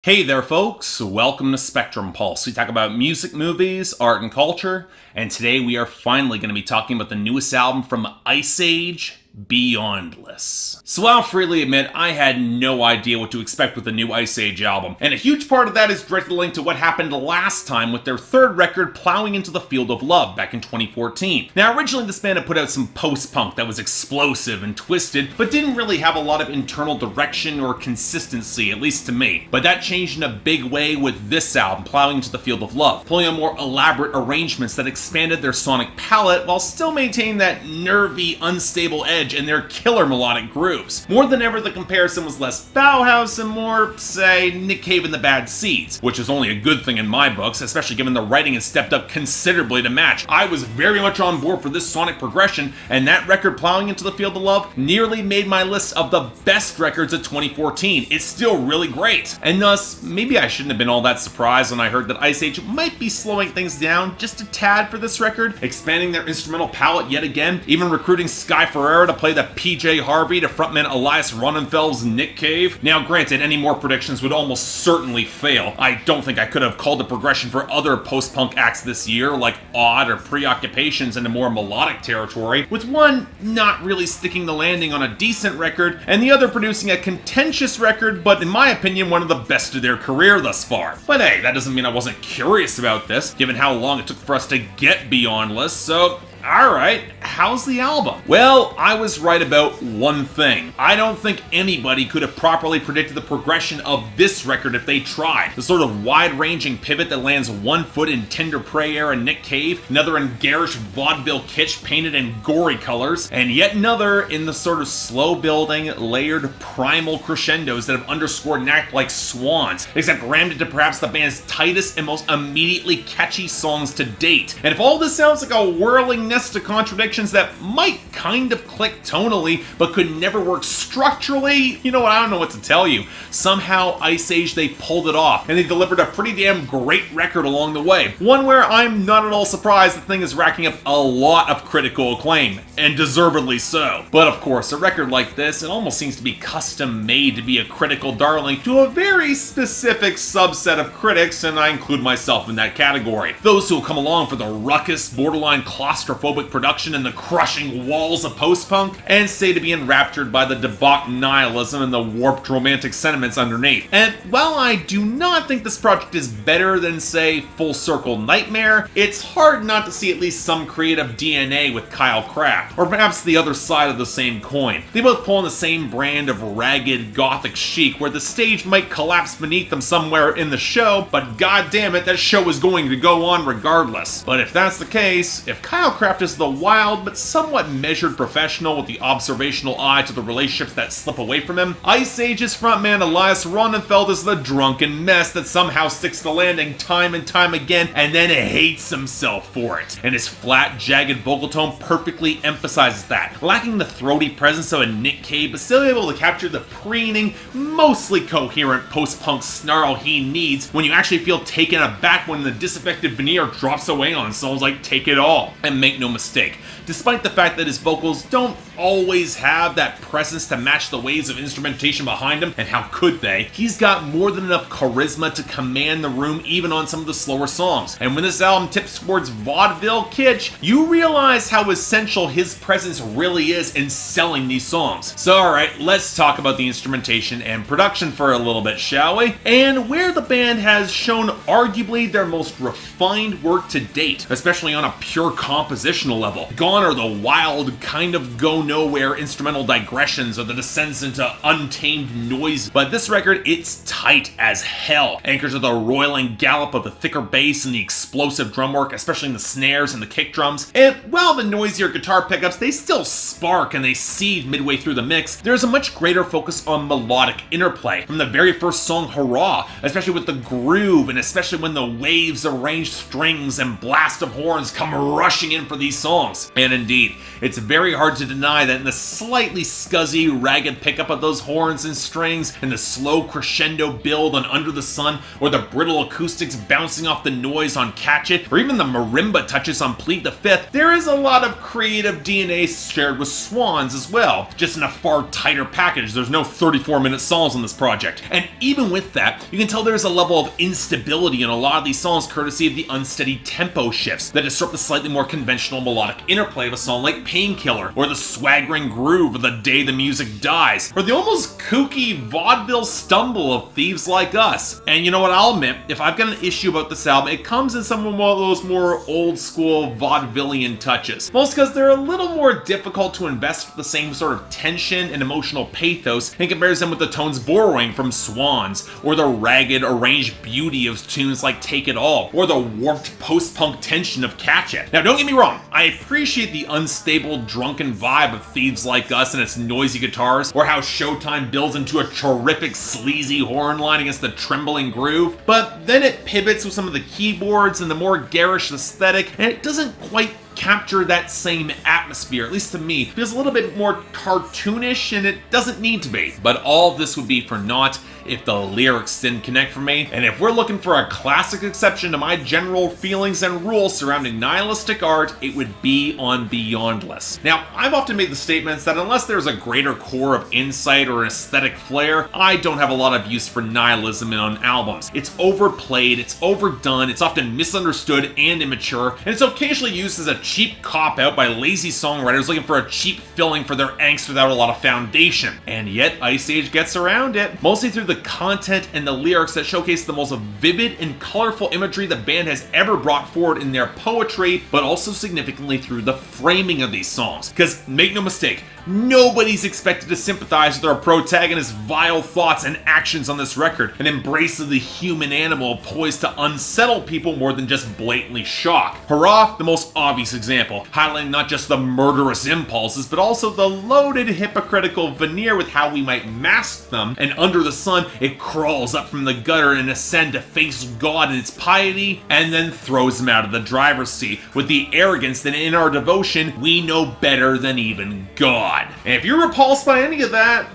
Hey there folks, welcome to Spectrum Pulse. We talk about music, movies, art, and culture, and today we are finally going to be talking about the newest album from Iceage, Beyondless. So I'll freely admit I had no idea what to expect with the new Iceage album, and a huge part of that is directly linked to what happened last time with their third record, Plowing into the Field of Love, back in 2014. Now originally this band had put out some post-punk that was explosive and twisted, but didn't really have a lot of internal direction or consistency, at least to me. But that changed in a big way with this album, Plowing into the Field of Love, pulling on more elaborate arrangements that expanded their sonic palette while still maintaining that nervy, unstable edge and their killer melodic grooves. More than ever, the comparison was less Bauhaus and more, say, Nick Cave and the Bad Seeds, which is only a good thing in my books, especially given the writing has stepped up considerably to match. I was very much on board for this sonic progression, and that record, Plowing into the Field of Love, nearly made my list of the best records of 2014. It's still really great, and thus, maybe I shouldn't have been all that surprised when I heard that Iceage might be slowing things down just a tad for this record, expanding their instrumental palette yet again, even recruiting Sky Ferreira to play the PJ Harvey to frontman Elias Ronnenfeld's Nick Cave. Now granted, any more predictions would almost certainly fail. I don't think I could have called the progression for other post-punk acts this year, like Odd or Preoccupations, into more melodic territory, with one not really sticking the landing on a decent record, and the other producing a contentious record, but in my opinion, one of the best of their career thus far. But hey, that doesn't mean I wasn't curious about this, given how long it took for us to get Beyondless, so alright, how's the album? Well, I was right about one thing. I don't think anybody could have properly predicted the progression of this record if they tried. The sort of wide-ranging pivot that lands one foot in Tender Prey era Nick Cave, another in garish vaudeville kitsch painted in gory colors, and yet another in the sort of slow-building, layered, primal crescendos that have underscored an act like Swans, except rammed into perhaps the band's tightest and most immediately catchy songs to date. And if all this sounds like a whirling nest of contradictions that might kind of click tonally, but could never work structurally, you know what, I don't know what to tell you. Somehow, Iceage, they pulled it off, and they delivered a pretty damn great record along the way. One where I'm not at all surprised the thing is racking up a lot of critical acclaim, and deservedly so. But of course, a record like this, it almost seems to be custom made to be a critical darling to a very specific subset of critics, and I include myself in that category. Those who will come along for the ruckus, borderline claustrophobic production and the crushing walls of post-punk, and say to be enraptured by the debauched nihilism and the warped romantic sentiments underneath. And while I do not think this project is better than, say, Full Circle Nightmare, it's hard not to see at least some creative DNA with Kyle Kraft, or perhaps the other side of the same coin. They both pull on the same brand of ragged gothic chic, where the stage might collapse beneath them somewhere in the show, but goddammit, that show is going to go on regardless. But if that's the case, if Kyle Kraft is the wild but somewhat measured professional with the observational eye to the relationships that slip away from him, Iceage's frontman Elias Ronnenfeld is the drunken mess that somehow sticks the landing time and time again and then hates himself for it. And his flat, jagged vocal tone perfectly emphasizes that, lacking the throaty presence of a Nick Cave but still able to capture the preening, mostly coherent post-punk snarl he needs when you actually feel taken aback when the disaffected veneer drops away on songs like Take It All. And make no mistake, despite the fact that his vocals don't always have that presence to match the waves of instrumentation behind him, and how could they, he's got more than enough charisma to command the room even on some of the slower songs. And when this album tips towards vaudeville kitsch, you realize how essential his presence really is in selling these songs. So alright, let's talk about the instrumentation and production for a little bit, shall we? And where the band has shown arguably their most refined work to date, especially on a pure compositional level. Gone are the wild, kind of go-nowhere instrumental digressions or the descents into untamed noise, but this record, it's tight as hell. Anchors are the roiling gallop of the thicker bass and the explosive drum work, especially in the snares and the kick drums. And while the noisier guitar pickups, they still spark and they seed midway through the mix, there's a much greater focus on melodic interplay. From the very first song, Hurrah, especially with the groove, and especially when the waves of arranged strings and blast of horns come rushing in for these songs. And indeed, it's very hard to to deny that in the slightly scuzzy, ragged pickup of those horns and strings, and the slow crescendo build on Under the Sun, or the brittle acoustics bouncing off the noise on Catch It, or even the marimba touches on Plead the Fifth, there is a lot of creative DNA shared with Swans as well, just in a far tighter package. There's no 34-minute songs on this project. And even with that, you can tell there's a level of instability in a lot of these songs courtesy of the unsteady tempo shifts that disrupt the slightly more conventional melodic interplay of a song like Painkiller, or the swaggering groove of The Day the Music Dies, or the almost kooky vaudeville stumble of Thieves Like Us. And you know what, I'll admit, if I've got an issue about this album, it comes in some of those more old school vaudevillian touches. Most because they're a little more difficult to invest with the same sort of tension and emotional pathos in comparison with the tones borrowing from Swans, or the ragged, arranged beauty of tunes like Take It All, or the warped post-punk tension of Catch It. Now don't get me wrong, I appreciate the unstable, drunken vibe of Thieves Like Us and its noisy guitars, or how Showtime builds into a terrific sleazy horn line against the trembling groove, but then it pivots with some of the keyboards and the more garish aesthetic, and it doesn't quite capture that same atmosphere. At least to me, it feels a little bit more cartoonish, and it doesn't need to be. But all this would be for naught if the lyrics didn't connect for me, and if we're looking for a classic exception to my general feelings and rules surrounding nihilistic art, it would be on Beyondless. Now, I've often made the statements that unless there's a greater core of insight or aesthetic flair, I don't have a lot of use for nihilism on albums. It's overplayed, it's overdone, it's often misunderstood and immature, and it's occasionally used as a cheap cop-out by lazy songwriters looking for a cheap filling for their angst without a lot of foundation. And yet, Iceage gets around it, mostly through the content and the lyrics that showcase the most vivid and colorful imagery the band has ever brought forward in their poetry, but also significantly through the framing of these songs. Because, make no mistake, nobody's expected to sympathize with our protagonist's vile thoughts and actions on this record, an embrace of the human animal poised to unsettle people more than just blatantly shock. Hurrah, the most obvious example, highlighting not just the murderous impulses, but also the loaded hypocritical veneer with how we might mask them, and Under the Sun, it crawls up from the gutter and ascends to face God in its piety, and then throws him out of the driver's seat with the arrogance that in our devotion, we know better than even God. And if you're repulsed by any of that,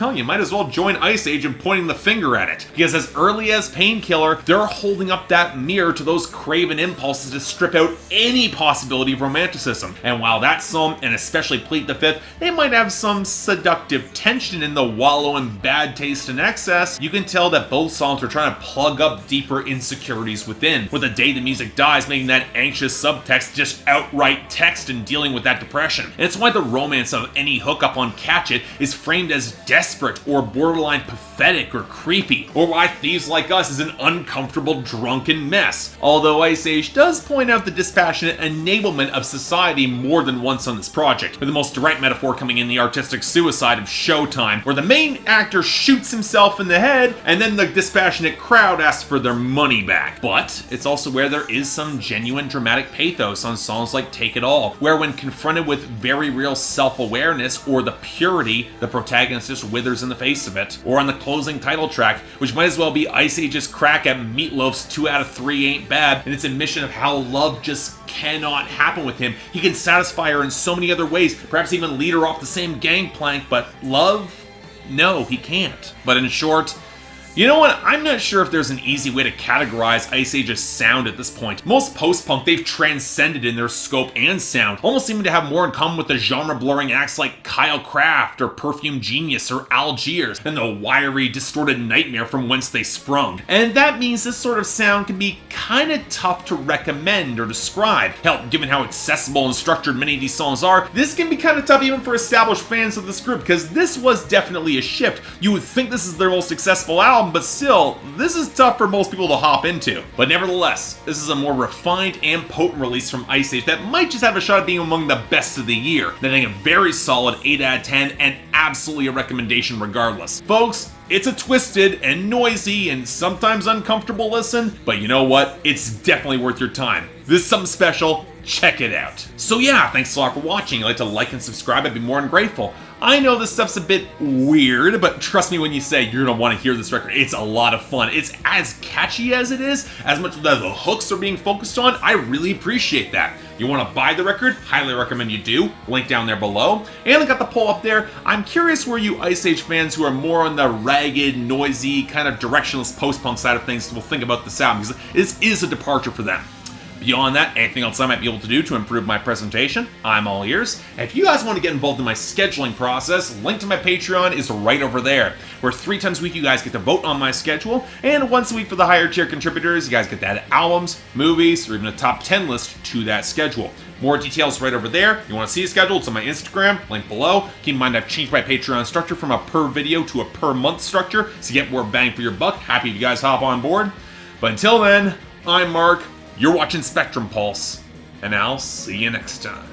well, you might as well join Iceage in pointing the finger at it. Because as early as Painkiller, they're holding up that mirror to those craven impulses to strip out any possibility of romanticism. And while that song, and especially Plead the Fifth, they might have some seductive tension in the wallow in bad taste and excess, you can tell that both songs are trying to plug up deeper insecurities within, with The Day the Music Dies making that anxious subtext just outright text and dealing with that depression. And it's why the romance of any hookup on Catch It is framed as desperate or borderline pathetic or creepy, or why Thieves Like Us is an uncomfortable drunken mess. Although Iceage does point out the dispassionate enablement of society more than once on this project, with the most direct metaphor coming in the artistic suicide of Showtime, where the main actor shoots himself in the head and then the dispassionate crowd asks for their money back. But it's also where there is some genuine dramatic pathos on songs like Take It All, where when confronted with very real self-awareness or the purity, the protagonist just withers in the face of it. Or on the closing title track, which might as well be Iceage's crack at Meatloaf's 2 out of 3 Ain't Bad, and its admission of how love just cannot happen with him. He can satisfy her in so many other ways, perhaps even lead her off the same gangplank, but love? No, he can't. But in short, you know what? I'm not sure if there's an easy way to categorize Iceage's sound at this point. Most post-punk, they've transcended in their scope and sound, almost seeming to have more in common with the genre-blurring acts like Kyle Craft or Perfume Genius or Algiers than the wiry, distorted nightmare from whence they sprung. And that means this sort of sound can be kinda tough to recommend or describe. Hell, given how accessible and structured many of these songs are, this can be kinda tough even for established fans of this group, because this was definitely a shift. You would think this is their most successful album, but still, this is tough for most people to hop into. But nevertheless, this is a more refined and potent release from Iceage that might just have a shot at being among the best of the year, netting a very solid 8 out of 10 and absolutely a recommendation regardless. Folks, it's a twisted and noisy and sometimes uncomfortable listen, but you know what? It's definitely worth your time. This is something special. Check it out. So yeah, thanks a lot for watching. If you'd like to like and subscribe, I'd be more than grateful. I know this stuff's a bit weird, but trust me when you say you're gonna want to hear this record. It's a lot of fun. It's as catchy as it is, as much as the hooks are being focused on. I really appreciate that. You want to buy the record? Highly recommend you do. Link down there below. And I got the poll up there. I'm curious where you Iceage fans who are more on the ragged, noisy, kind of directionless post-punk side of things will think about this album, because this is a departure for them. Beyond that, anything else I might be able to do to improve my presentation, I'm all ears. And if you guys want to get involved in my scheduling process, link to my Patreon is right over there, where 3 times a week you guys get to vote on my schedule, and once a week for the higher tier contributors, you guys get to add albums, movies, or even a top 10 list to that schedule. More details right over there. You want to see a schedule? It's on my Instagram, link below. Keep in mind I've changed my Patreon structure from a per video to a per month structure, so you get more bang for your buck. Happy if you guys hop on board. But until then, I'm Mark. You're watching Spectrum Pulse, and I'll see you next time.